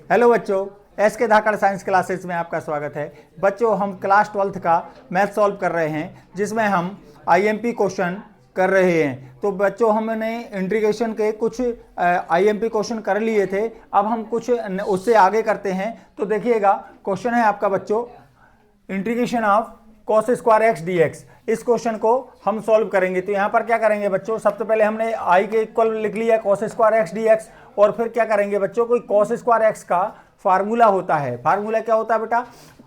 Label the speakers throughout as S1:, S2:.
S1: Hello बच्चों, S के धाकड़ science classes में आपका स्वागत है। बच्चों, हम क्लास 12th का मैथ सॉल्व कर रहे हैं, जिसमें हम आईएमपी क्वेश्चन कर रहे हैं। तो बच्चों, हमने इंटीग्रेशन के कुछ आईएमपी क्वेश्चन कर लिए थे। अब हम कुछ उससे आगे करते हैं। तो देखिएगा, क्वेश्चन है आपका बच्चों, integration of cos square x D x. इस क्वेश्चन को हम सॉल्व करेंगे। तो यहाँ पर क्या करेंगे बच्चों, सबसे पहले हमने आई के इक्वल लिख लिया cos square x D x. और फिर क्या करेंगे बच्चों, कोई cos स्क्वायर एक्स का फार्मूला होता है। फार्मूला क्या होता है बेटा?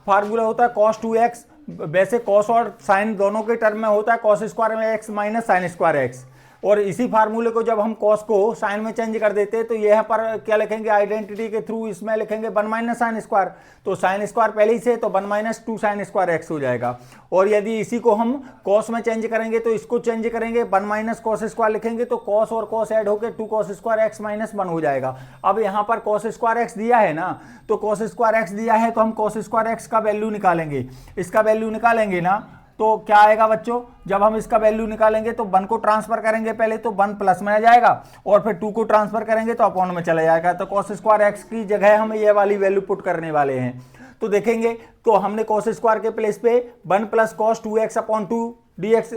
S1: फार्मूला होता है cos 2x। वैसे cos और साइन दोनों के टर्म में होता है cos स्क्वायर में x minus sign square x. और इसी फार्मूले को जब हम cos को साइन में चेंज कर देते हैं तो यहाँ पर क्या लिखेंगे, आइडेंटिटी के थ्रू इसमें लिखेंगे 1 माइनस साइन स्क्वायर। तो साइन स्क्वायर पहले ही से, तो 1 माइनस 2 साइन स्क्वायर एक्स हो जाएगा। और यदि इसी को हम cos में चेंज करेंगे तो इसको चेंज करेंगे, 1 माइनस cos स्क्वायर लिखेंगे तो cos और cos ऐड होकर 2 cos स्क्वायर एक्स माइनस 1 हो जाएगा। अब यहाँ पर cos स्क्वायर एक्स दिया है ना, तो cos स्क्वायर एक्स दिया है तो हम cos स्क्वायर एक्स का वैल्यू निकालेंगे। इसका वैल्यू निकालेंगे ना, तो क्या आएगा बच्चों, जब हम इसका वैल्यू निकालेंगे तो 1 को ट्रांसफर करेंगे पहले, तो 1 प्लस में आ जाएगा, और फिर 2 को ट्रांसफर करेंगे तो अपॉन में चला जाएगा। तो cos स्क्वायर एक्स की जगह हम ये वाली वैल्यू पुट करने वाले हैं। तो देखेंगे, तो हमने cos स्क्वायर के प्लेस पे 1 plus cos 2x upon 2 dx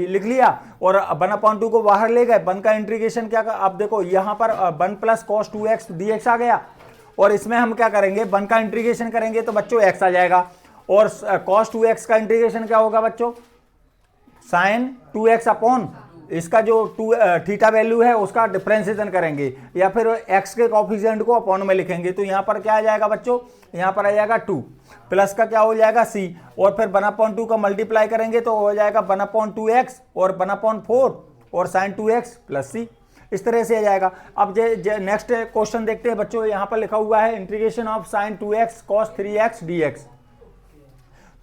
S1: लिख लिया, और 1 अपॉन 2 को बाहर ले गए। 1 का इंटीग्रेशन क्या, अब देखो यहाँ पर 1 प्लस cos 2x dx आ गया, और इसमें हम क्या करेंगे, 1 का इंटीग्रेशन करेंगे तो बच्चों x आ जाएगा। और cos 2x का इंटीग्रेशन क्या होगा बच्चों, साइन 2x अपॉन इसका जो थीटा वैल्यू है उसका डिफरेंशिएशन करेंगे, या फिर x के कोफिशिएंट को अपॉन में लिखेंगे। तो यहाँ पर क्या आ जाएगा बच्चों, यहाँ पर आ जाएगा 2, प्लस का क्या हो जाएगा c, और फिर 1/2 का मल्टीप्लाई करेंगे तो हो जाएगा 1/2x और 1/4 और साइन 2x प्लस c। इस तरह से आ जाएगा। अब नेक्स्ट क्वेश्चन देखते हैं बच्चों। यहाँ पर लिखा हुआ है integration of sine 2x cos 3x dx।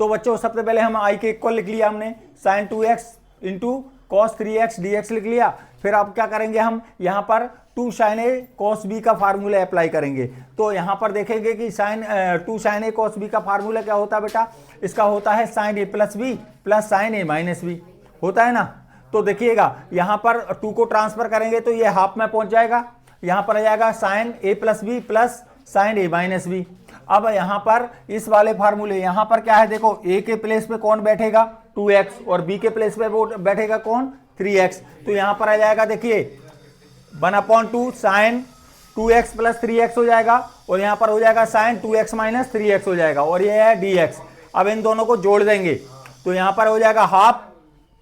S1: तो बच्चों, सबसे पहले हम आई के इक्वल लिख लिया हमने, sign 2x into cos 3x dx लिख लिया। फिर अब क्या करेंगे, हम यहाँ पर 2 sin a cos b का फार्मूला अप्लाई करेंगे। तो यहाँ पर देखेंगे कि 2 sin a cos b का फार्मूला क्या होता है बेटा, इसका होता है sin a plus b plus sine a minus b, होता है ना। तो देखिएगा, यहाँ पर 2 को ट्रांसफर करेंगे तो ये हाफ में पहुंच जाएगा, यहाँ पर आ जाएगा sine a plus b plus sine a minus b. अब यहाँ पर इस वाले फार्मूले, यहाँ पर क्या है देखो, a के प्लेस पे कौन बैठेगा 2x, और b के प्लेस पे बैठेगा कौन 3x। तो यहाँ पर आ जाएगा, देखिए 1/2 साइन 2x प्लस 3x हो जाएगा, और यहाँ पर हो जाएगा साइन 2x माइनस 3x हो जाएगा, और ये है dx। अब इन दोनों को जोड़ देंगे तो यहाँ पर हो जाएगा हाफ,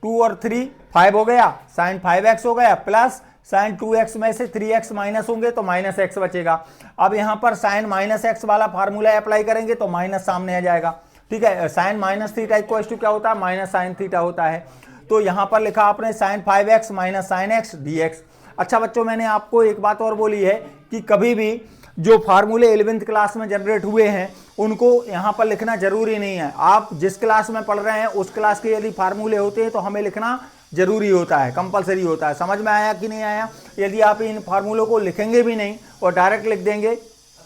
S1: 2 और 3 5 हो गया, साइन 5x हो गया, प्लस साइन 2x में से 3x माइनस होंगे तो माइनस x बचेगा। अब यहाँ पर साइन माइनस x वाला फार्मूला अप्लाई करेंगे तो माइनस सामने आ जाएगा। ठीक है, sine minus theta equal to क्या होता है, माइनस साइन थीटा होता है। तो यहाँ पर लिखा आपने sine 5x minus sine x dx। अच्छा बच्चों, मैंने आपको एक बात और बोली है कि कभी भी जो फार्मूले 11th क्लास में जनरेट हुए हैं उनको यहाँ पर लिखना जरूरी नहीं है। आप जिस क्लास में पढ़ रहे हैं उस क्लास के यदि फार्मूले होते हैं तो हमें लिखना जरूरी होता है, कंपलसरी होता है। समझ में आया कि नहीं आया? यदि आप इन फार्मूलों को लिखेंगे भी नहीं और डायरेक्ट लिख देंगे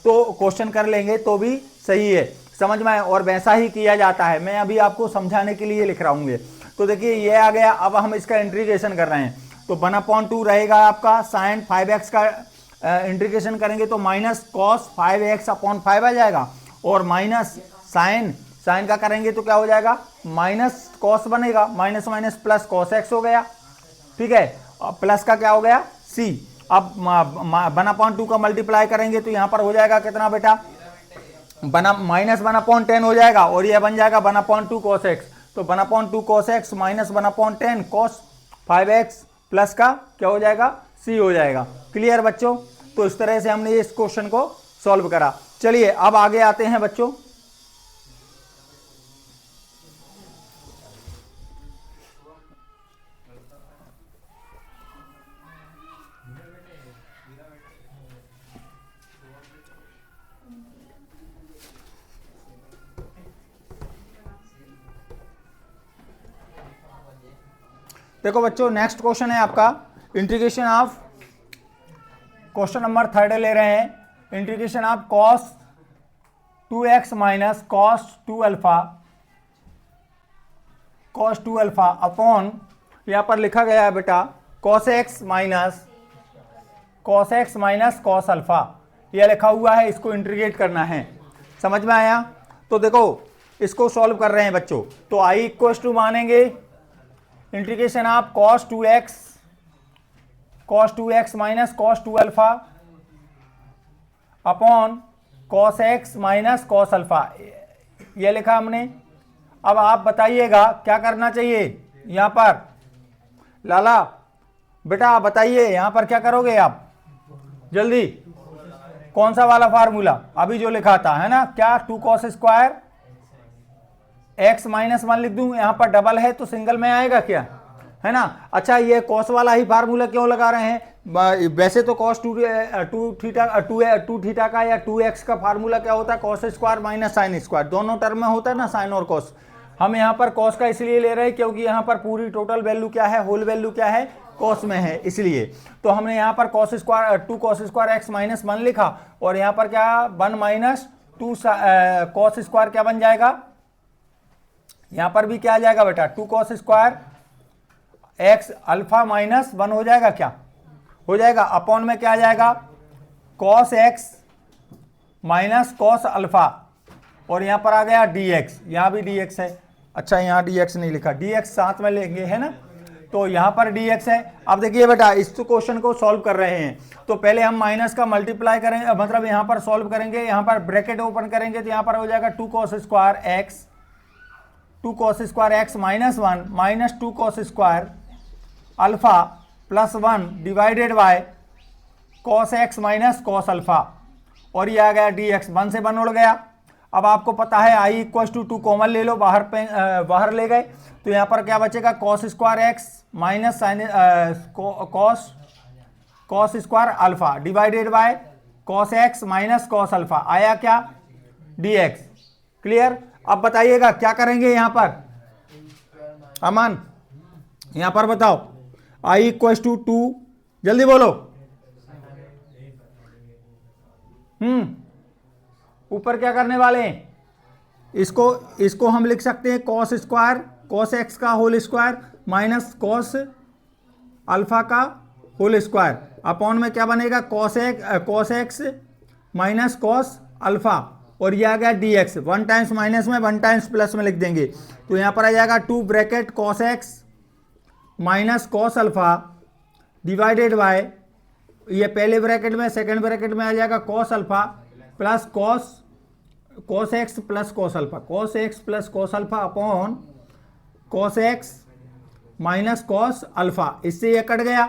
S1: तो क्वेश्चन कर लेंगे तो भी सही है, समझ में आया। और वैसा ही किया जाता है, मैं अभी आपको समझाने के लिए लिख रहा हूँ। तो देखिए ये आ गया। अब हम इसका इंटीग्रेशन कर रहे हैं तो 1/2 रहेगा आपका, साइन 5x का इंटीग्रेशन करेंगे तो माइनस cos 5x अपॉन 5 आ जाएगा, और माइनस साइन का करेंगे तो क्या हो जाएगा, माइनस cos बनेगा, minus minus plus cos x हो गया। ठीक है, प्लस का क्या हो गया c। अब 1/2 का मल्टीप्लाई करेंगे तो यहाँ पर हो जाएगा कितना बेटा, माइनस 1/10 हो जाएगा, और यह बन जाएगा 1/2 cos x। तो 1/2 cos x minus 1/10 cos 5x plus का क्या हो जाएगा, c हो जाएगा। क्लियर बच्चों? तो इस तरह से हमने इस क्वेश्चन को सॉल्व करा। चलिए अब आगे आते हैं बच्चों। देखो बच्चों, नेक्स्ट क्वेश्चन है आपका इंटीग्रेशन ऑफ, क्वेश्चन नंबर 3 ले रहे हैं, integration of cos 2x minus cos 2 alpha upon, यहाँ पर लिखा गया है बेटा cos x minus cos alpha. ये लिखा हुआ है, इसको इंटीग्रेट करना है। समझ में आया? तो देखो इसको सॉल्व कर रहे हैं बच्चों, तो आई इक्वल टू मानेंगे integration of cos 2x minus cos 2 alpha upon cos x minus cos alpha, ये लिखा हमने। अब आप बताइएगा क्या करना चाहिए यहां पर। लाला बेटा आप बताइए यहां पर क्या करोगे आप, जल्दी। कौन सा वाला फार्मूला अभी जो लिखा था, है ना, क्या 2 cos स्क्वायर x माइनस 1 लिख दूं, यहां पर डबल है तो सिंगल में आएगा क्या, है ना। अच्छा ये cos वाला ही फार्मूला क्यों लगा रहे हैं, वैसे तो cos 2 थीटा का या 2x का फार्मूला क्या होता है, cos square minus sine square, दोनों टर्म में होता है ना, साइन और cos। हम यहाँ पर cos का इसलिए ले रहे हैं क्योंकि यहाँ पर पूरी टोटल वैल्यू क्या है, होल वैल्यू क्या है, cos में है, इसलिए। तो हमने यहाँ पर cos square 2 cos square x minus 1 लिखा, और यहाँ पर क्या 1 माइनस 2 cos स्क्वायर क्या बन जाएगा, यहाँ पर भी क्या आ जाएगा बेटा 2 cos square x alpha minus 1 हो जाएगा, क्या हो जाएगा, अपॉन में क्या आ जाएगा cos x minus cos alpha, और यहाँ पर आ गया dx, यहाँ भी dx है। अच्छा यहाँ dx नहीं लिखा, dx साथ में लेंगे, है ना, तो यहाँ पर dx है। अब देखिए बेटा इस क्वेश्चन को सॉल्व कर रहे हैं, तो पहले हम माइनस का मल्टीप्लाई करेंगे, मतलब यहाँ पर सॉल्व करेंगे, यहाँ पर ब्रैकेट ओपन करेंगे तो यहाँ पर हो जाएगा 2 cos square x minus 1 minus 2 cos square alpha plus 1 divided by cos x minus cos alpha, और ये आ गया dx, 1 से 1 उड़ गया। अब आपको पता है i इक्वल टू 2 कॉमन ले लो, बाहर ले गए, तो यहाँ पर क्या बचेगा cos square x minus sine cos square alpha divided by cos x minus cos alpha, आया क्या dx। क्लियर? अब बताइएगा क्या करेंगे यहाँ पर, अमन यहाँ पर बताओ, i इक्वल टू 2, जल्दी बोलो। ऊपर क्या करने वाले हैं, इसको हम लिख सकते हैं cos स्क्वायर cos x का whole square minus cos alpha का होल स्क्वायर, अपॉन में क्या बनेगा cos x minus cos alpha, और ये आ गया dx, 1 टाइम्स माइनस में 1 टाइम्स प्लस में लिख देंगे, तो यहाँ पर आ जाएगा 2 bracket cos x minus cos alpha divided bye, ये पहले ब्रैकेट में, सेकंड ब्रैकेट में आ जाएगा cos alpha plus cos x plus cos alpha, cos x plus cos alpha upon cos x minus cos alpha, इससे ये कट गया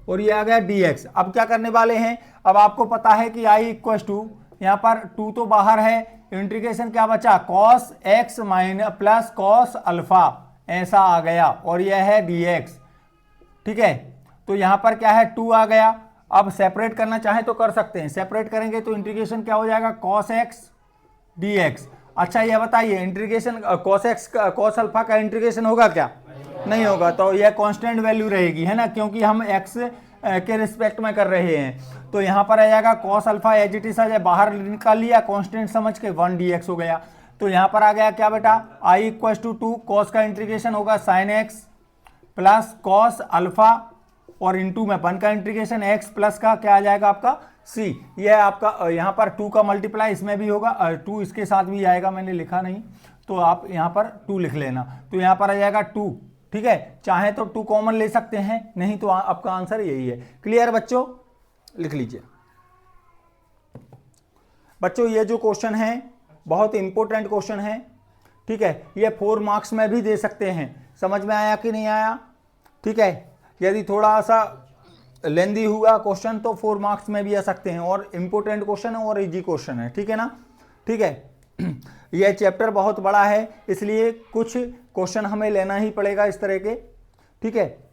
S1: और ये आ गया dx। अब क्या करने वाले हैं, अब आपको पता है कि i इक्वल टू, यहाँ पर 2 तो बाहर है, इंटीग्रेशन क्या बचा cos x minus plus cos alpha, ऐसा आ गया, और यह है dx। ठीक है, तो यहाँ पर क्या है 2 आ गया। अब सेपरेट करना चाहे तो कर सकते हैं, सेपरेट करेंगे तो इंटीग्रेशन क्या हो जाएगा cos x dx। अच्छा ये बताइए integration cos x cos alpha का इंटीग्रेशन होगा क्या, नहीं होगा, तो यह कांस्टेंट वैल्यू रहेगी, है ना, क्योंकि हम x के रिस्पेक्ट में कर रहे हैं। तो यहाँ पर आ जाएगा cos alpha as it is, बाहर निकाल लिया कांस्टेंट समझ के, 1 dx हो गया। तो यहाँ पर आ गया क्या बेटा, i इक्वल टू 2, cos का इंटीग्रेशन होगा sin x plus cos alpha, और इंटू में 1 का इंटीग्रेशन x प्लस का क्या आ जाएगा आपका c, यह आपका यहाँ पर 2 का मल्टीप्लाई इसमें भी होगा, 2 इसके साथ भी आएगा, मैंने लिखा नहीं तो आप यहाँ पर 2 लिख लेना, तो यहाँ पर आ जाएगा 2। ठीक है, चाहे तो 2 कॉमन ले सकते हैं, नहीं तो आपका आंसर यही है। क्लियर बच्चों, लिख लीजिए। बच्चों ये जो क्वेश्चन है बहुत इंपॉर्टेंट क्वेश्चन है, ठीक है, ये 4 मार्क्स में भी दे सकते हैं। समझ में आया कि नहीं आया? ठीक है, यदि थोड़ा सा लेंदी हुआ क्वेश्चन तो 4 मार्क्स में भी आ सकते हैं, और इंपॉर्टेंट क्वेश्चन है और इजी क्वेश्चन है, ठीक है ना। ठीक है, यह चैप्टर बहुत बड़ा है, इसलिए कुछ क्वेश्चन हमें लेना ही पड़ेगा इस तरह के। ठीक है,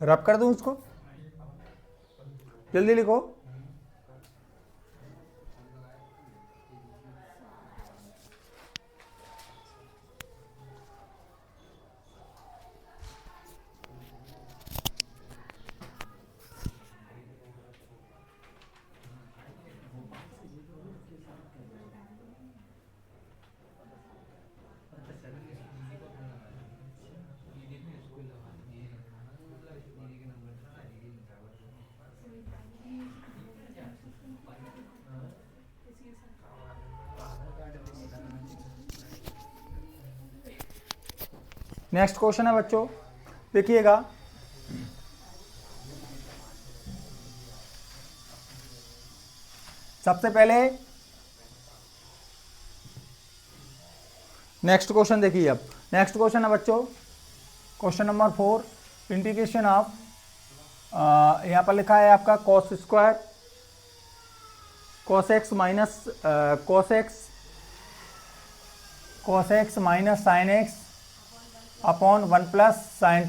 S1: रब कर दूं इसको, जल्दी लिखो। नेक्स्ट क्वेश्चन है बच्चों, देखिएगा। सबसे पहले नेक्स्ट क्वेश्चन देखिए। अब नेक्स्ट क्वेश्चन है बच्चों, क्वेश्चन नंबर 4, इंटीग्रेशन ऑफ, यहां पर लिखा है आपका cos square cos x minus sine x upon 1 plus sign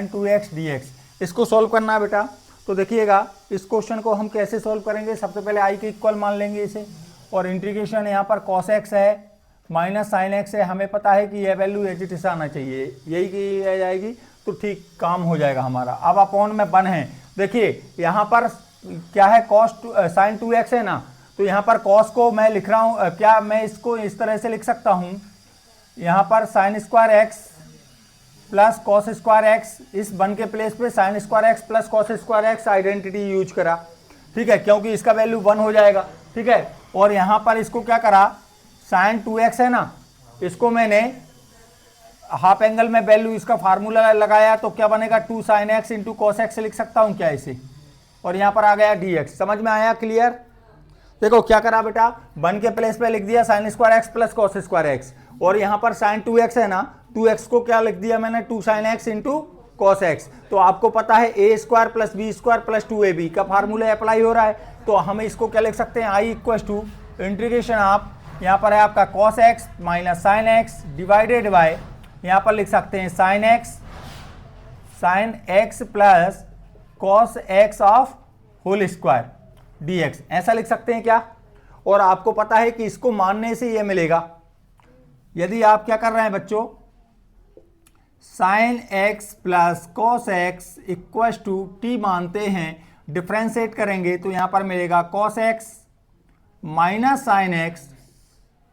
S1: 2x dx। इसको सॉल्व करना है बेटा। तो देखिएगा इस क्वेश्चन को हम कैसे सॉल्व करेंगे। सबसे पहले आई के इक्वल मान लेंगे इसे, और इंटीग्रेशन यहाँ पर cos x है माइनस साइन एक्स है। हमें पता है कि यह वैल्यू एज इट इज आना चाहिए, यही की आ जाएगी तो ठीक काम हो जाएगा हमारा। अब अपॉन में 1 है। देखिए यहाँ पर क्या है, साइन 2x है ना, तो यहाँ पर cos को मैं लिख रहा हूँ, क्या मैं इसको इस तरह से लिख सकता हूँ, यहाँ पर sign square x plus cos square x, इस 1 के प्लेस पे sign square x plus cos square x identity use करा, ठीक है, क्योंकि इसका वैल्यू 1 हो जाएगा, ठीक है। और यहाँ पर इसको क्या करा, साइन 2x है ना, इसको मैंने हाफ एंगल में वैल्यू इसका फार्मूला लगाया, तो क्या बनेगा 2 sine x into cos x लिख सकता हूँ क्या इसे, और यहाँ पर आ गया dx। समझ में आया, क्लियर। देखो क्या करा बेटा, 1 के प्लेस पे लिख दिया sign square x plus cos square x, और यहाँ पर साइन 2x है ना, 2x को क्या लिख दिया मैंने 2 sine x into cos x. तो आपको पता है A square plus B square plus 2ab का फार्मूला अप्लाई हो रहा है, तो हम इसको क्या लिख सकते हैं, I equal to integration of, यहाँ पर है आपका cos x minus sine x divided by, यहाँ पर लिख सकते हैं sine x plus cos x of whole square dx, ऐसा लिख सकते हैं क्या। और आपको पता है कि इसको मानने से ये मिलेगा, यदि आप क्या कर रहे हैं बच्चों, sine x plus cos x equal to t मानते हैं, डिफ्रेंशिएट करेंगे तो यहां पर मिलेगा cos x minus sine x,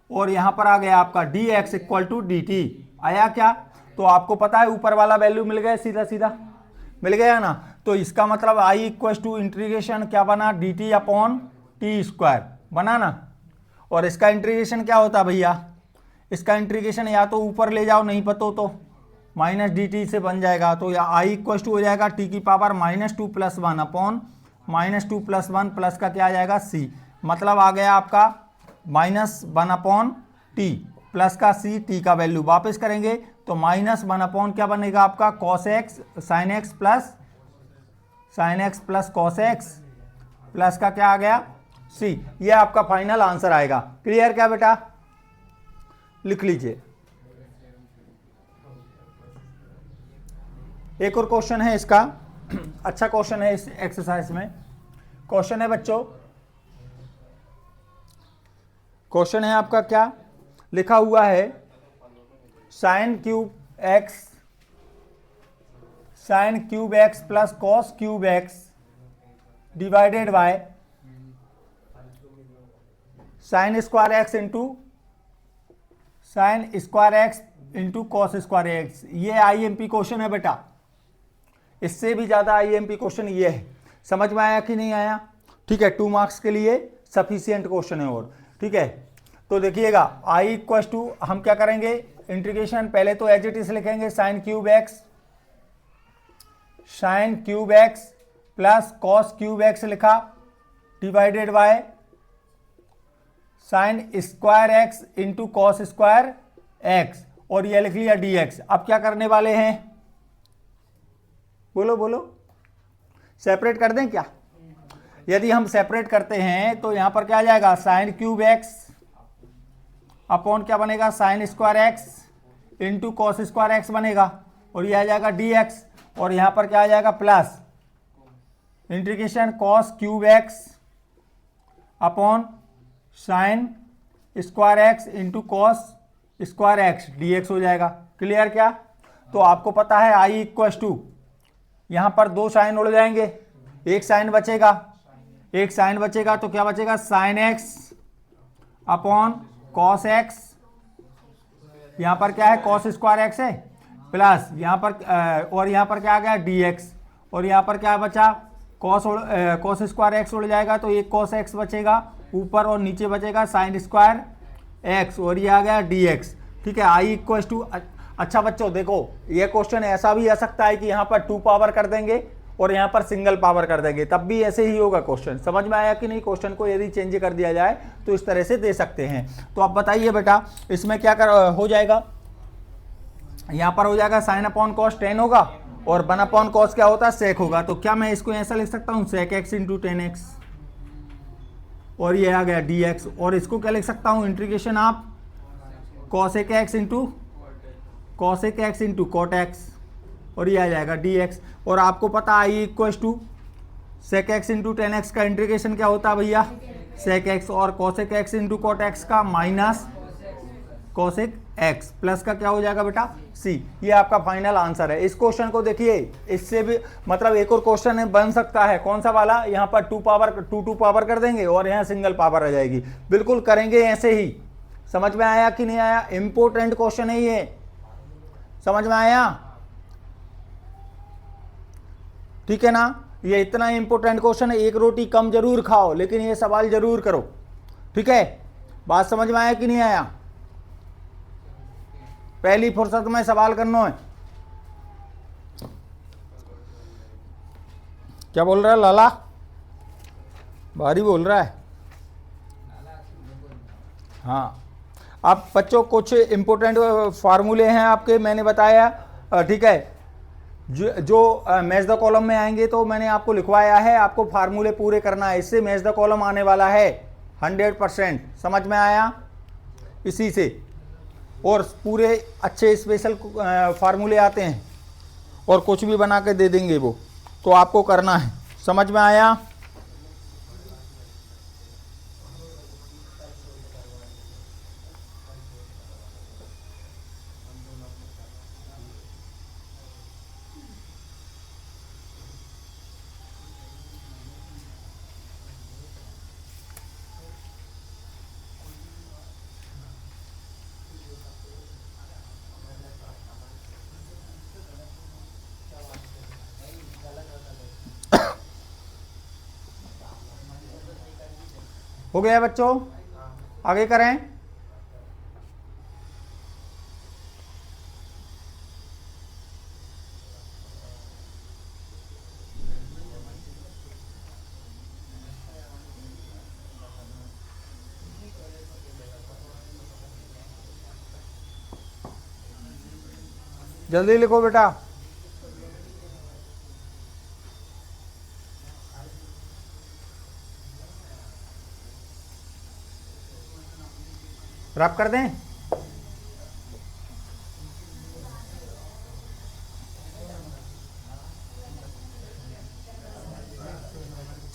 S1: और यहां पर आ गया आपका dx इक्वल टू dt। आया क्या, तो आपको पता है ऊपर वाला वैल्यू मिल गया, सीधा सीधा मिल गया ना। तो इसका मतलब i इक्वल टू इंटीग्रेशन क्या बना, dt अपॉन टी स्क्वायर बना ना। और इसका इंटीग्रेशन क्या होता भैया, इसका इंटीग्रेशन या तो ऊपर ले जाओ, नहीं पता तो माइनस dt से बन जाएगा, तो या i इक्वल टू हो जाएगा t की पावर -2 + 1 अपॉन -2 + 1 प्लस का क्या आ जाएगा c, मतलब आ गया आपका -1 अपॉन t प्लस का c, t का वैल्यू वापस करेंगे तो -1 अपॉन क्या बनेगा आपका cos x sin x plus cos x plus का क्या आ गया c। ये आपका फाइनल आंसर आएगा। क्लियर क्या बेटा, लिख लीजिए। एक और क्वेश्चन है इसका, अच्छा क्वेश्चन है इस एक्सरसाइज में। क्वेश्चन है बच्चों, क्वेश्चन है आपका क्या लिखा हुआ है, sign cube x plus cos cube x divided by sine square x into cos square x. ये आईएमपी क्वेश्चन है बेटा, इससे भी ज्यादा आईएमपी क्वेश्चन ये है। समझ में आया कि नहीं आया, ठीक है, 2 मार्क्स के लिए सफिशियंट क्वेश्चन है। और ठीक है, तो देखिएगा i इक्वल टू हम क्या करेंगे, इंटीग्रेशन पहले तो एज इट इज लिखेंगे sine cube x plus cos cube x लिखा divided by sine square x into cos square x, और ये लिख लिया dx। अब क्या करने वाले हैं, बोलो सेपरेट कर दें क्या। यदि हम सेपरेट करते हैं तो यहां पर क्या आ जाएगा, साइन क्यूब एक्स अपॉन क्या बनेगा, sign square x into cos square x बनेगा, और ये आ जाएगा dx। और यहाँ पर क्या आ जाएगा plus integration cos cube x upon sign square x into cos square x dx हो जाएगा। क्लियर क्या? तो आपको पता है आई इक्वस टू, यहाँ पर दो साइन उड़ जाएंगे, एक साइन बचेगा, एक साइन बचेगा तो क्या बचेगा sine x upon cos x, यहाँ पर क्या है कॉस स्क्वायर एक्स है, प्लस यहाँ पर और यहाँ पर क्या आ गया dx, और यहाँ पर क्या बचा कॉस स्क्वायर एक्स उड़ जाएगा तो एक कॉस एक्स बचेगा ऊपर और नीचे बचेगा साइन स्क्वायर एक्स, और ये आ गया dx। ठीक है, आई इक्वस टू। अच्छा बच्चों देखो, ये क्वेश्चन ऐसा भी आ सकता है कि यहाँ पर 2 पावर कर देंगे और यहाँ पर सिंगल पावर कर देंगे, तब भी ऐसे ही होगा क्वेश्चन। समझ में आया कि नहीं? क्वेश्चन को यदि चेंज कर दिया जाए तो इस तरह से दे सकते हैं। तो आप बताइए बेटा इसमें क्या हो जाएगा, यहाँ पर हो जाएगा साइन अपॉन कॉस 10 होगा और 1 अपॉन कॉस क्या होता है सेक होगा। तो क्या मैं इसको ऐसा लिख सकता हूँ सेक एक्स इंटू 10x, और ये आ गया dx, और इसको क्या लिख सकता हूँ इंटीग्रेशन आप cosec x into cot x, और ये आ जाएगा dx। और आपको पता I equals to sec x into 10x का इंटीग्रेशन क्या होता है भैया सेक एक्स, और cosec x into cot x का माइनस कॉसेक एक्स, प्लस का क्या हो जाएगा बेटा c। ये आपका फाइनल आंसर है। इस क्वेश्चन को देखिए, इससे भी मतलब एक और क्वेश्चन है बन सकता है, कौन सा वाला, यहाँ पर 2 पावर कर देंगे और यहाँ सिंगल पावर आ जाएगी। बिल्कुल करेंगे ऐसे ही। समझ में आया कि नहीं आया? इंपोर्टेंट क्वेश्चन है ये, समझ में आया? ठीक है ना, ये इतना इंपॉर्टेंट क्वेश्चन है। एक रोटी कम जरूर खाओ लेकिन ये सवाल जरूर करो। ठीक है, बात समझ में आया कि नहीं आया? पहली फुर्सत में सवाल करना है। क्या बोल रहा है लाला? भारी बोल रहा है। हाँ, आप बच्चों कुछ इंपॉर्टेंट फार्मूले हैं आपके, मैंने बताया। ठीक है, जो मैच द कॉलम में आएंगे तो मैंने आपको लिखवाया है, आपको फार्मूले पूरे करना है, इससे मैच द कॉलम आने वाला है 100%। समझ में आया? इसी से और पूरे अच्छे स्पेशल फार्मूले आते हैं और कुछ भी बना के दे देंगे वो, तो आपको करना है। समझ में आया? हो गया बच्चों? आगे करें। जल्दी लिखो बेटा। रब कर दें।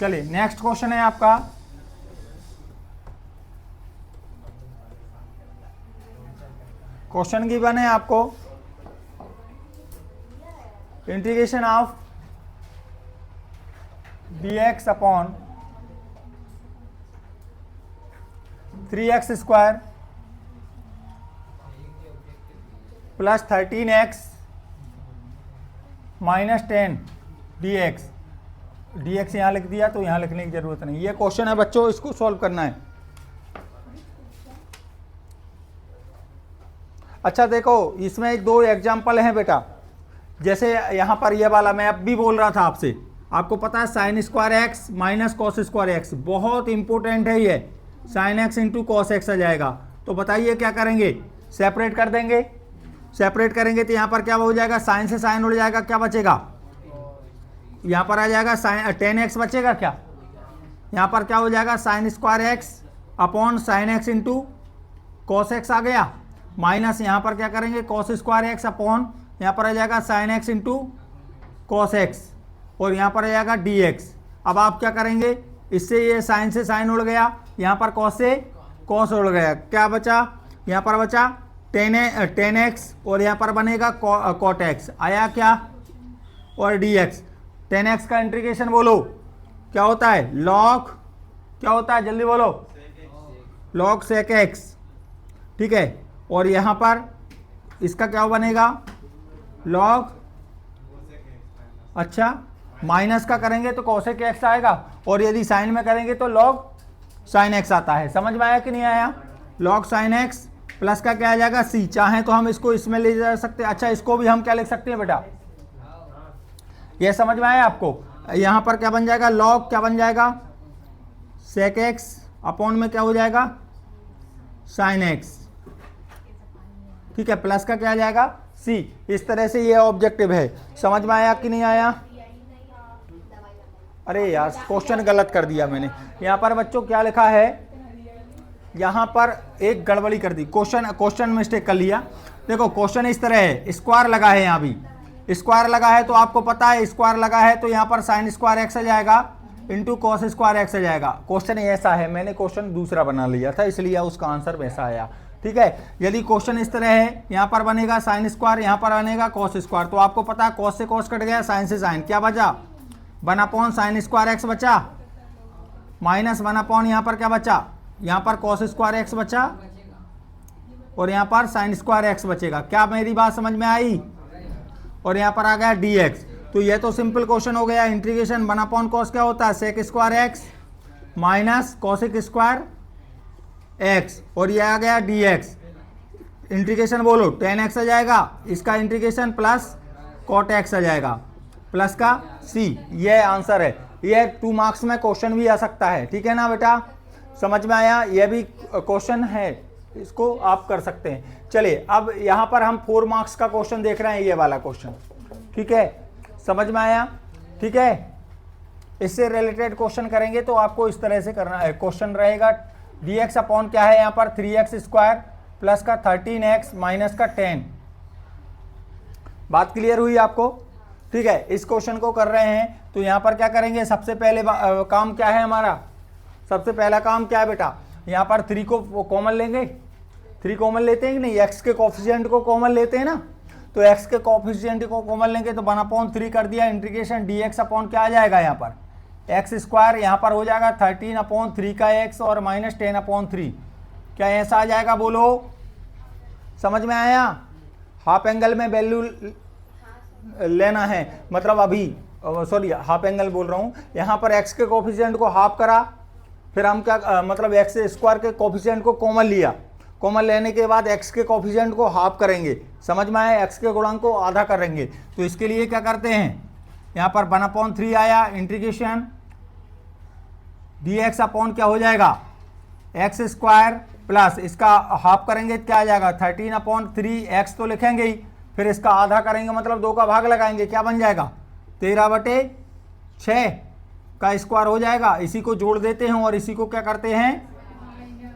S1: चलिए नेक्स्ट क्वेश्चन है आपका, क्वेश्चन गिवन है आपको integration of dx upon 3x square plus 13x minus 10 dx। dx यहाँ लिख दिया तो यहाँ लिखने की जरूरत नहीं। ये क्वेश्चन है बच्चों, इसको सॉल्व करना है। अच्छा देखो, इसमें दो एग्जाम्पल हैं बेटा। जैसे यहाँ पर ये वाला मैं अब भी बोल रहा था आपसे, आपको पता है sine square x minus cos square x, बहुत इंपॉर्टेंट है ये। Sine x into cos x आ जाएगा। तो बताइए क्या करेंगे, सेपरेट कर देंगे। सेपरेट करेंगे तो यहाँ पर क्या हो जाएगा, साइन से साइन उड़ जाएगा, क्या बचेगा, यहाँ पर आ जाएगा साइन 10x बचेगा। क्या यहाँ पर क्या हो जाएगा, sine square x upon sine x into cos x आ गया, माइनस यहाँ पर क्या करेंगे कॉस स्क्वायर एक्स अपॉन यहाँ पर आ जाएगा sign x into cos x और यहाँ पर आ जाएगा डी एक्स। अब आप क्या करेंगे, इससे ये साइन से साइन उड़ गया, यहाँ पर कॉस से कॉस उड़ गया, क्या बचा, यहाँ पर बचा टेन एक्स और यहाँ पर बनेगा कॉट एक्स, आया क्या, और डी एक्स। 10x का इंटीग्रेशन बोलो क्या होता है, लॉग क्या होता है, जल्दी बोलो, लॉग सेक एक्स, ठीक है। और यहाँ पर इसका क्या बनेगा, लॉग, अच्छा माइनस का करेंगे तो कोसेक एक्स आएगा, और यदि साइन में करेंगे तो लॉग साइन एक्स आता है। समझ में आया कि नहीं आया, लॉग साइन एक्स प्लस का क्या आ जाएगा सी। चाहें तो हम इसको इसमें ले जा सकते हैं, अच्छा इसको भी हम क्या लिख सकते हैं बेटा, ये समझ में आया आपको। यहाँ पर क्या बन जाएगा, लॉग क्या बन जाएगा, सेक एक्स अपॉन में क्या हो जाएगा, साइन एक्स, ठीक है, प्लस का क्या आ जाएगा सी। इस तरह से ये ऑब्जेक्टिव है। समझ में आया कि नहीं आया, अरे यार क्वेश्चन गलत कर दिया मैंने। यहाँ पर बच्चों क्या लिखा है, यहाँ पर एक गड़बड़ी कर दी, क्वेश्चन मिस्टेक कर लिया। देखो क्वेश्चन इस तरह है, स्क्वायर लगा है, यहाँ भी स्क्वायर लगा है तो आपको पता है स्क्वायर लगा है तो यहाँ पर साइन स्क्वायर एक्स आ जाएगा इंटू कॉस स्क्वायर एक्स आ जाएगा। क्वेश्चन ऐसा है, मैंने क्वेश्चन दूसरा बना लिया था इसलिए उसका आंसर वैसा आया, ठीक है। यदि क्वेश्चन इस तरह है, यहाँ पर बनेगा साइन स्क्वायर, यहाँ पर बनेगा कॉस स्क्वायर, तो आपको पता है कॉस से कॉस कट गया, साइन से साइन, क्या बचा 1 साइन स्क्वायर एक्स बचा, माइनस 1 यहाँ पर क्या बचा, यहाँ पर कॉस स्क्वायर एक्स बचा और यहाँ पर साइन स्क्वायर एक्स बचेगा। क्या मेरी बात समझ में आई, और यहाँ पर आ गया डी एक्स। तो ये तो सिंपल क्वेश्चन हो गया। इंटीग्रेशन 1 कॉस क्या होता है, sec square x minus cosec square x, और ये आ गया डी एक्स। इंटीग्रेशन बोलो 10x आ जाएगा, इसका इंटीग्रेशन प्लस कॉट एक्स आ जाएगा, प्लस का सी। ये आंसर है। ये 2 मार्क्स में क्वेश्चन भी आ सकता है, ठीक है ना बेटा, समझ में आया। ये भी क्वेश्चन है, इसको आप कर सकते हैं। चलिए अब यहाँ पर हम 4 मार्क्स का क्वेश्चन देख रहे हैं, ये वाला क्वेश्चन, ठीक है, समझ में आया, ठीक है। इससे रिलेटेड क्वेश्चन करेंगे तो आपको इस तरह से करना है। क्वेश्चन रहेगा डी एक्स अपॉन क्या है, यहाँ पर 3x स्क्वायर प्लस का 13x माइनस का 10। बात क्लियर हुई आपको, ठीक है। इस क्वेश्चन को कर रहे हैं तो यहाँ पर क्या करेंगे, सबसे पहले काम क्या है हमारा, सबसे पहला काम क्या है बेटा, यहाँ पर 3 को कॉमन लेंगे, 3 कॉमन लेते हैं कि नहीं, x के कोफिशिएंट को कॉमन लेते हैं ना, तो x के कोफिशिएंट को कॉमन लेंगे तो 1/3 कर दिया, इंटीग्रेशन dx अपॉन क्या आ जाएगा, यहाँ पर एक्स स्क्वायर, यहाँ पर हो जाएगा 13/3 का x और माइनस 10/3, क्या ऐसा आ जाएगा, बोलो समझ में आया। हाफ एंगल में वैल्यू लेना है, मतलब अभी सॉरी हाफ एंगल बोल रहा हूँ, यहाँ पर x के कोफिशिएंट को हाफ करा, फिर हम क्या मतलब एक्स स्क्वायर के कोफिशिएंट को कॉमन लिया, कॉमन लेने के बाद x के कोफिशिएंट को हाफ करेंगे, समझ में आया, x के गुणांक को आधा करेंगे। तो इसके लिए क्या करते हैं, यहाँ पर 1/3 आया, इंटीग्रेशन dx अपॉन क्या हो जाएगा, एक्स स्क्वायर प्लस इसका हाफ करेंगे क्या आ जाएगा 13/3, x तो लिखेंगे ही, फिर इसका आधा करेंगे मतलब 2 का भाग लगाएंगे, क्या बन जाएगा 13/6 का स्क्वायर हो जाएगा। इसी को जोड़ देते हैं और इसी को क्या करते हैं,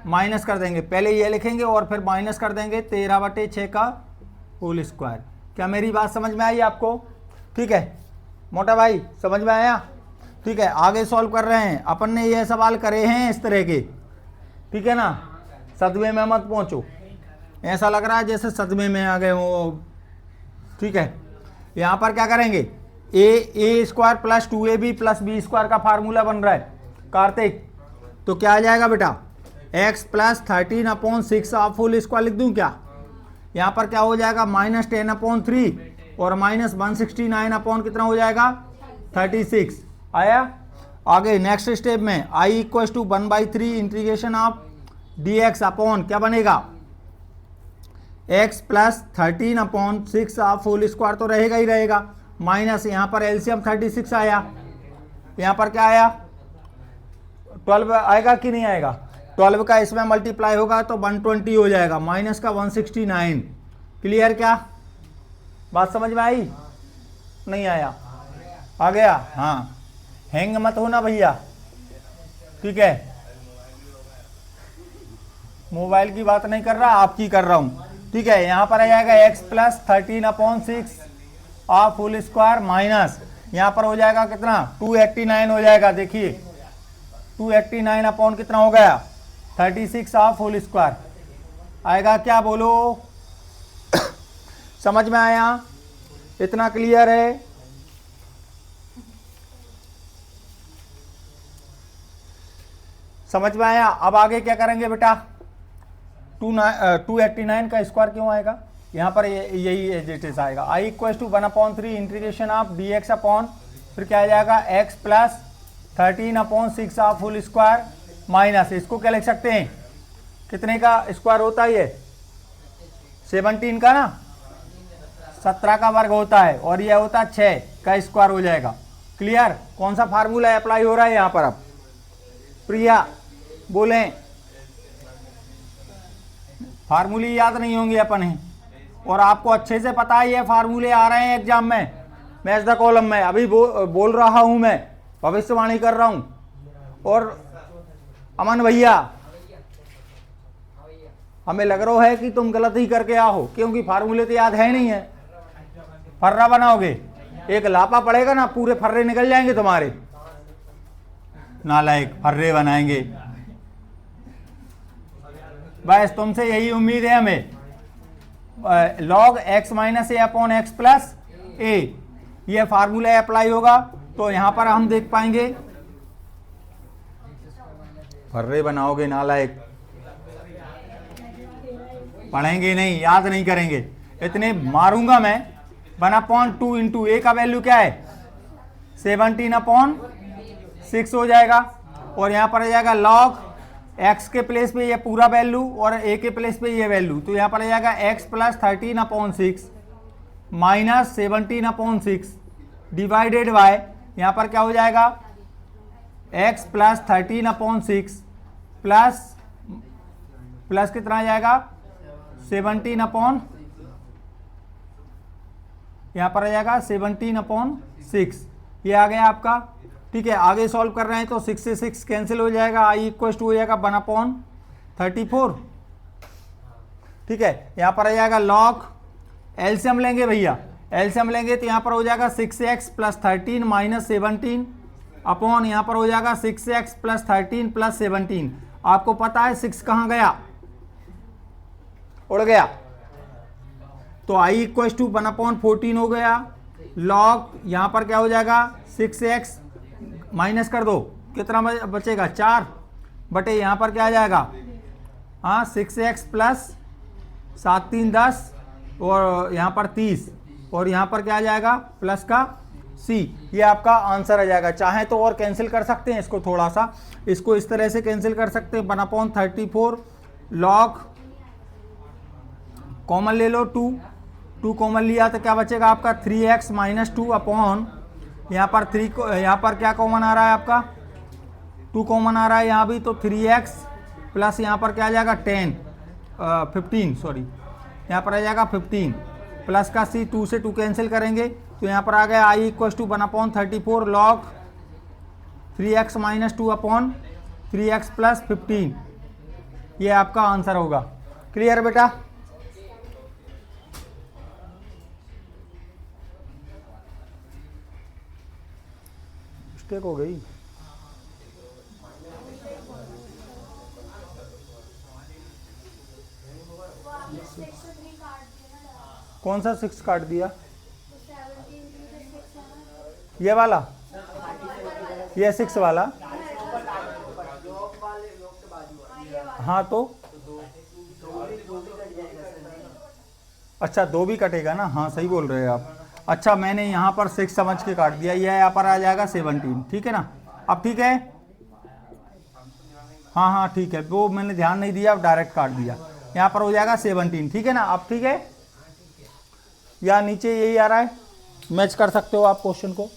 S1: माइनस कर देंगे, पहले ये लिखेंगे और फिर माइनस कर देंगे 13/6 का होल स्क्वायर। क्या मेरी बात समझ में आई आपको, ठीक है मोटा भाई, समझ में आया, ठीक है। आगे सॉल्व कर रहे हैं, अपन ने ये सवाल करे हैं इस तरह के, ठीक है ना, सदमे में मत पहुंचो, ऐसा लग रहा है जैसे सदमे में आ गए हो, ठीक है। यहाँ पर क्या करेंगे, A square plus 2ab plus B square का फार्मूला बन रहा है कार्तिक, तो क्या आ जाएगा बेटा, x प्लस 13/6 आप फुल स्क्वायर लिख दूं क्या, यहाँ पर क्या हो जाएगा माइनस 10/3 और माइनस 169 अपॉन कितना हो जाएगा 36 आया। आगे नेक्स्ट स्टेप में i = 1/3 integration of dx upon क्या बनेगा, x प्लस 13/6 आप फुल स्क्वायर तो रहेगा ही रहेगा, माइनस यहाँ पर एलसीएम 36 आया, यहाँ पर क्या आया 12 आएगा कि नहीं आएगा, 12 का इसमें मल्टीप्लाई होगा तो 120 हो जाएगा, माइनस का 169। क्लियर, क्या बात समझ में आई, नहीं आया, आ गया, हाँ हैंग मत होना भैया, ठीक है, मोबाइल की बात नहीं कर रहा, आपकी कर रहा हूँ, ठीक है। यहाँ पर आ जाएगा x plus 13/6 of whole square minus यहाँ पर हो जाएगा कितना 289 हो जाएगा। देखिए 289 अपॉन कितना हो गया 36 ऑफ होल स्क्वायर आएगा। क्या बोलो समझ में आया? इतना क्लियर है? समझ में आया? अब आगे क्या करेंगे बेटा? 289 का स्क्वायर क्यों आएगा यहाँ पर? यही एज इट इज आएगा। I equal to 1/3 integration of D X upon फिर क्या आ जाएगा x plus 13/6 of whole square minus इसको क्या लिख सकते हैं? कितने का स्क्वायर होता है ये? 17 का ना, 17 का वर्ग होता है और यह होता है 6 का स्क्वायर हो जाएगा। क्लियर? कौन सा फार्मूला अप्लाई हो रहा है यहाँ पर? अब प्रिया बोलें। फार्मूले याद नहीं होंगे अपन है और आपको अच्छे से पता है ये फार्मूले आ रहे हैं एग्जाम में, मैच द कॉलम में। अभी बोल रहा हूं मैं, भविष्यवाणी कर रहा हूं। और अमन भैया हमें लग रहा है कि तुम गलत ही करके आओ, क्योंकि फार्मूले तो याद है नहीं है। फर्रा बनाओगे, एक लापा पड़ेगा ना, पूरे फर्रे निकल जाएंगे तुम्हारे। नालायक, फर्रे बनाएंगे। बस तुमसे यही उम्मीद है हमें। log x माइनस ए अपॉन एक्स प्लस ए, यह फार्मूला अप्लाई होगा तो यहां पर हम देख पाएंगे। फर्रे बनाओगे नालायक, पढ़ेंगे नहीं, याद नहीं करेंगे। इतने मारूंगा मैं। 1/2 इंटू ए का वैल्यू क्या है 17/6 हो जाएगा और यहां पर आ जाएगा log x के प्लेस पे ये पूरा वैल्यू और a के प्लेस पे ये वैल्यू, तो यहां पर आ जाएगा x plus 13/6 minus 17/6 divided by यहां पर क्या हो जाएगा x प्लस 13/6 प्लस कितना आ जाएगा 17 यहां पर आ जाएगा 17/6। ये आ गया आपका। ठीक है, आगे सॉल्व कर रहे हैं तो 6 से 6 कैंसिल हो जाएगा। आई इक्वल टू हो जाएगा 1/34। ठीक है, यहां पर आ जाएगा log एलसीएम लेंगे भैया, एलसीएम लेंगे तो यहां पर हो जाएगा 6x प्लस 13 माइनस 17 अपॉन यहां पर हो जाएगा 6x प्लस 13 प्लस 17। आपको पता है 6 कहां गया? उड़ गया। तो आई इक्वल टू 1/14 हो गया। log यहां पर क्या हो जाएगा 6x माइनस कर दो, कितना बचेगा 4 बटे यहां पर क्या आ जाएगा 6x प्लस 7 3 10 और यहां पर 30 और यहां पर क्या आ जाएगा प्लस का c। ये आपका आंसर आ जाएगा। चाहे तो और कैंसिल कर सकते हैं इसको, थोड़ा सा इसको इस तरह से कैंसिल कर सकते हैं। 1/34 log कॉमन ले लो 2 कॉमन लिया तो क्या बचेगा आपका 3x माइनस 2 अपॉन यहाँ पर 3 को यहाँ पर क्या कॉमन आ रहा है आपका 2 कॉमन आ रहा है यहाँ भी, तो 3x प्लस यहाँ पर क्या आ जाएगा 15 सॉरी यहाँ पर आ जाएगा 15 प्लस का c 2 से 2 कैंसिल करेंगे तो यहाँ पर आ गया I equal to 1/34 log 3x minus 2 upon 3x plus 15। ये आपका आंसर होगा। क्लियर बेटा? मिस्टेक हो गई। कौन सा 6 काट दिया? ये वाला, ये 6 वाला। हाँ तो अच्छा 2 भी कटेगा ना। हाँ सही बोल रहे हैं आप। अच्छा मैंने यहाँ पर 6 समझ के काट दिया, यह यहाँ पर आ जाएगा 17। ठीक है ना? अब ठीक है। हाँ हाँ ठीक है, वो मैंने ध्यान नहीं दिया, अब डायरेक्ट काट दिया। यहाँ पर हो जाएगा 17। ठीक है ना? अब ठीक है, या नीचे यही आ रहा है, मैच कर सकते हो आप क्वेश्चन को।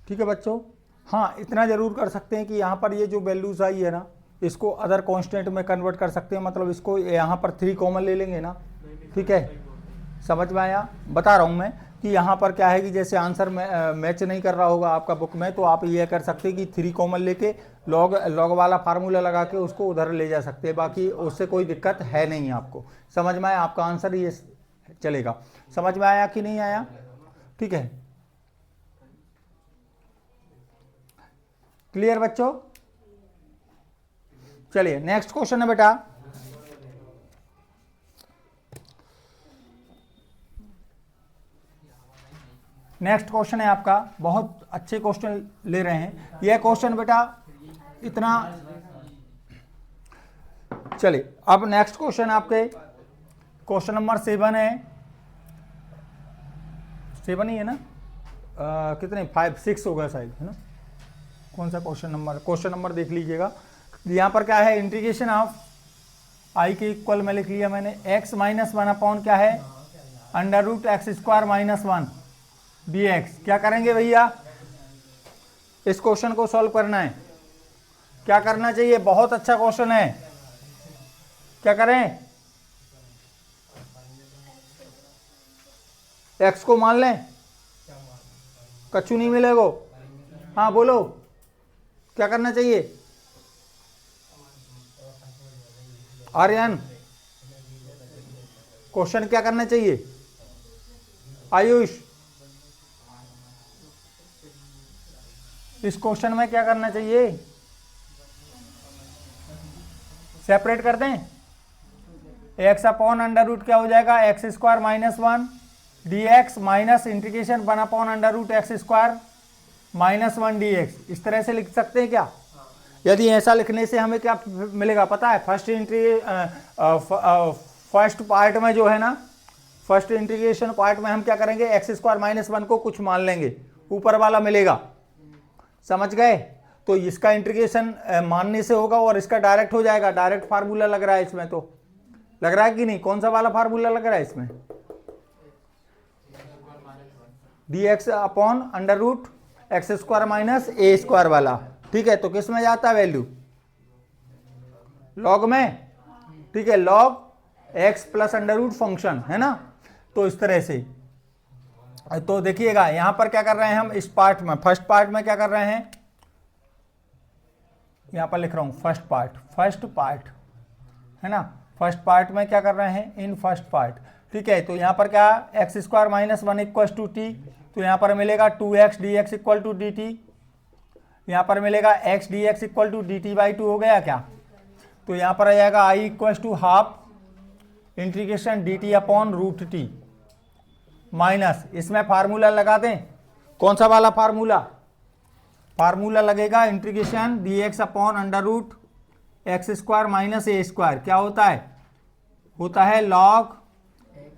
S1: ठीक है बच्चों, हाँ इतना जरूर कर सकते हैं कि यहाँ पर ये जो वैल्यूज आई है ना, इसको अदर कांस्टेंट में कन्वर्ट कर सकते हैं, मतलब इसको यहाँ पर 3 कॉमन ले लेंगे ना, ठीक है, समझ में आया। बता रहा हूँ मैं कि यहाँ पर क्या है कि जैसे आंसर मैच नहीं कर रहा होगा आपका बुक में, तो आप ये कर सकते हैं कि 3 कॉमन लेके लॉग वाला फार्मूला लगा के उसको उधर ले जा सकते हैं, बाकी उससे कोई दिक्कत है नहीं आपको। समझ में आया, आपका आंसर ये चलेगा। समझ में आया कि नहीं आया? ठीक है, क्लियर बच्चों? चलिए नेक्स्ट क्वेश्चन है बेटा, नेक्स्ट क्वेश्चन है आपका, बहुत अच्छे क्वेश्चन ले रहे हैं। यह क्वेश्चन बेटा इतना, चलिए अब नेक्स्ट क्वेश्चन आपके क्वेश्चन नंबर 7 है, 7 ही है ना, कितने 5 6 होगा शायद, है ना? कौन सा क्वेश्चन नंबर देख लीजिएगा। यहाँ पर क्या है, इंटीग्रेशन ऑफ आई के इक्वल में लिख लिया मैंने, x माइनस 1 अपॉन क्या है, under root x square minus 1 dx। क्या करेंगे भैया, इस क्वेश्चन को सॉल्व करना है। क्या करना चाहिए, बहुत अच्छा क्वेश्चन है, क्या करें, x को मान लें, कछु नहीं मिलेगा। हाँ बोलो, क्या करना चाहिए आर्यन, क्वेश्चन क्या करना चाहिए? आयुष, इस क्वेश्चन में क्या करना चाहिए, सेपरेट कर दें। एक्स अपॉन अंडर रूट क्या हो जाएगा, x square minus 1 dx minus integration 1 upon under root x square minus 1 dx। इस तरह से लिख सकते हैं क्या? यदि ऐसा लिखने से हमें क्या मिलेगा पता है, फर्स्ट पार्ट में जो है ना, फर्स्ट इंटीग्रेशन पार्ट में हम क्या करेंगे, एक्स स्क्वायर माइनस 1 को कुछ मान लेंगे, ऊपर वाला मिलेगा, समझ गए? तो इसका इंटीग्रेशन मानने से होगा और इसका डायरेक्ट हो जाएगा। डायरेक्ट फार्मूला लग रहा है इसमें, तो लग रहा है कि नहीं? कौन सा वाला फार्मूला लग रहा है इसमें, dx upon under root x square minus A square वाला, ठीक है। तो किस में जाता है वैल्यू, लॉग में, ठीक है, log x plus under root function, है ना। तो इस तरह से, तो देखिएगा यहां पर क्या कर रहे हैं हम, इस पार्ट में, फर्स्ट पार्ट में क्या कर रहे हैं, यहां पर लिख रहा हूं फर्स्ट पार्ट, है ना। फर्स्ट पार्ट में क्या कर रहे हैं, इन फर्स्ट पार्ट, ठीक है। तो यहां पर क्या, x square minus 1 equal to t, तो यहां पर मिलेगा 2x dx equal to d t, यहां पर मिलेगा x dx equal to d t by 2 हो गया क्या। तो यहां पर आ जाएगा i equal to half integration D T upon root T minus, इसमें फार्मूला लगा दें, कौन सा वाला फार्मूला लगेगा, integration dx upon under root x square minus A square, क्या होता है log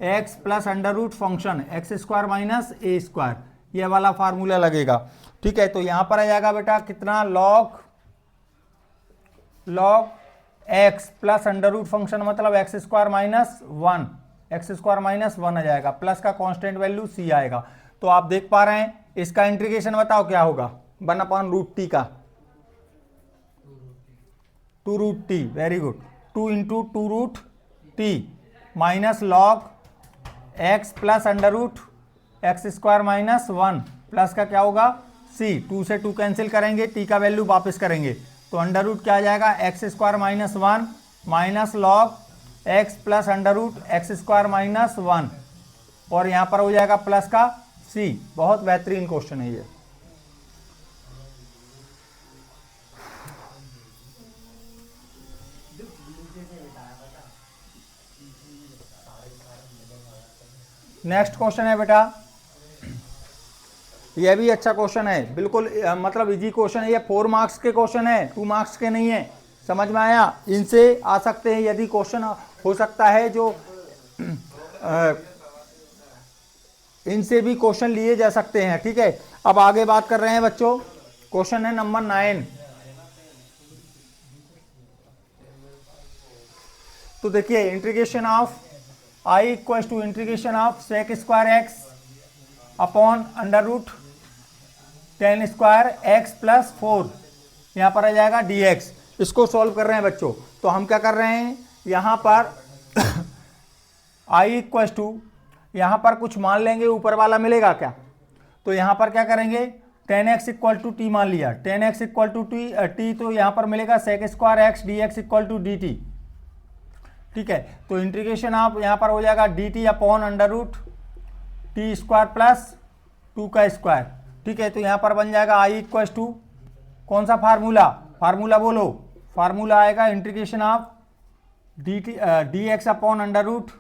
S1: x plus under root function X square minus A square, ये वाला फार्मूला लगेगा, ठीक है। तो यहां पर आ जाएगा बेटा कितना, log x plus under root function मतलब एक्स स्क्वायर माइनस 1 आ जाएगा, प्लस का कांस्टेंट वैल्यू सी आएगा। तो आप देख पा रहे हैं, इसका इंटीग्रेशन बताओ क्या होगा, 1 अपॉन रूट टी का, 2 root t, very good, 2 into 2 root T minus log x plus under root x square minus 1 plus का क्या होगा सी, 2 से 2 कैंसिल करेंगे, टी का वैल्यू वापस करेंगे, तो अंडर रूट क्या आ जाएगा, x square minus 1 minus log x plus under root x square minus 1, और यहां पर हो जाएगा प्लस का सी। बहुत बेहतरीन क्वेश्चन है ये। नेक्स्ट क्वेश्चन है बेटा, यह भी अच्छा क्वेश्चन है, बिल्कुल मतलब इजी क्वेश्चन है, ये 4 मार्क्स के क्वेश्चन है, 2 मार्क्स के नहीं है, समझ में आया। इनसे आ सकते हैं, यदि क्वेश्चन हो सकता है जो इनसे भी क्वेश्चन लिए जा सकते हैं, ठीक है। अब आगे बात कर रहे हैं बच्चों, क्वेश्चन है नंबर 9, तो देखिए integration of I equal to integration of sec square x upon under root tan square x plus 4, यहाँ पर आ जाएगा dx। इसको सॉल्व कर रहे हैं बच्चों। तो हम क्या कर रहे हैं, यहाँ पर I इक्वल टू, यहाँ पर कुछ मान लेंगे, ऊपर वाला मिलेगा क्या, तो यहाँ पर क्या करेंगे, 10x इक्वल टू टी मान लिया, 10x इक्वल टू टी, तो यहाँ पर मिलेगा sec square x dx equal to dt। ठीक है, तो इंटीग्रेशन आप यहाँ पर हो जाएगा dt upon under root t square plus 2 का स्क्वायर। ठीक है, तो यहाँ पर बन जाएगा I इक्वल टू, कौन सा फार्मूला बोलो, फार्मूला आएगा integration of D X upon under root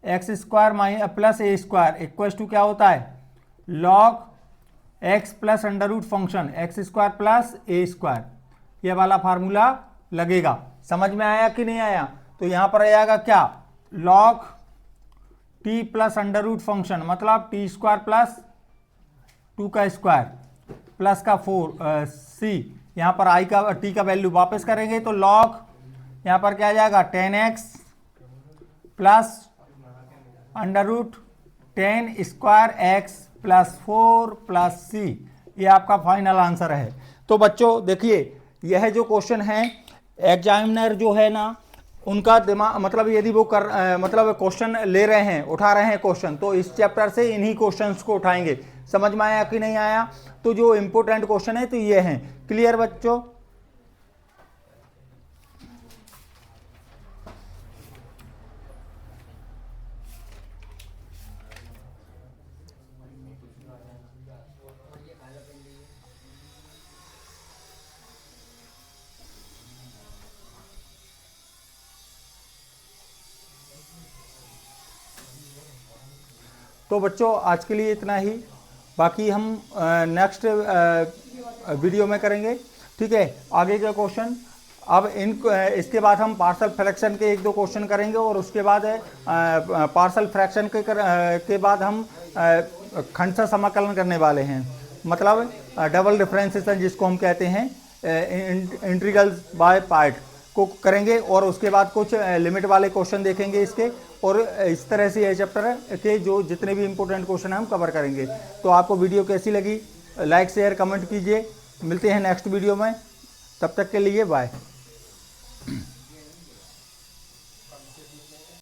S1: x square plus A square equal to क्या होता है, log x plus under root function X square plus A square, ये वाला फार्मूला लगेगा। समझ में आया कि नहीं आया, तो यहाँ पर आएगा क्या, log t plus under root function मतलब टी स्क्वायर प्लस 2 का स्क्वायर प्लस का 4 सी, यहाँ पर आई का टी का वैल्यू वापस करेंगे तो लॉग यहाँ पर क्या आ जाएगा 10x plus under root 10 square x plus 4 plus C, ये आपका फाइनल आंसर है। तो बच्चों देखिए, यह जो क्वेश्चन है एग्जामिनर जो है ना, उनका दिमाग मतलब यदि वो मतलब क्वेश्चन ले रहे हैं, उठा रहे हैं क्वेश्चन, तो इस चैप्टर से इन्हीं क्वेश्चंस को उठाएंगे। समझ में आया कि नहीं आया, तो जो इंपॉर्टेंट क्वेश्चन है तो ये हैं। क्लियर बच्चों, तो बच्चों आज के लिए इतना ही, बाकी हम नेक्स्ट वीडियो में करेंगे। ठीक है, आगे का क्वेश्चन अब इसके बाद हम पार्शल फ्रैक्शन के 1-2 क्वेश्चन करेंगे और उसके बाद पार्शल फ्रैक्शन के बाद हम खंडशः समाकलन करने वाले हैं, मतलब डबल डिफरेंशिएशन जिसको हम कहते हैं, इंटीग्रल्स बाय पार्ट को करेंगे और उसके बाद कुछ लिमिट वाले क्वेश्चन देखेंगे इसके, और इस तरह से ये चैप्टर के जो जितने भी इंपॉर्टेंट क्वेश्चन हैं हम कवर करेंगे। तो आपको वीडियो कैसी लगी, लाइक शेयर कमेंट कीजिए। मिलते हैं नेक्स्ट वीडियो में, तब तक के लिए बाय।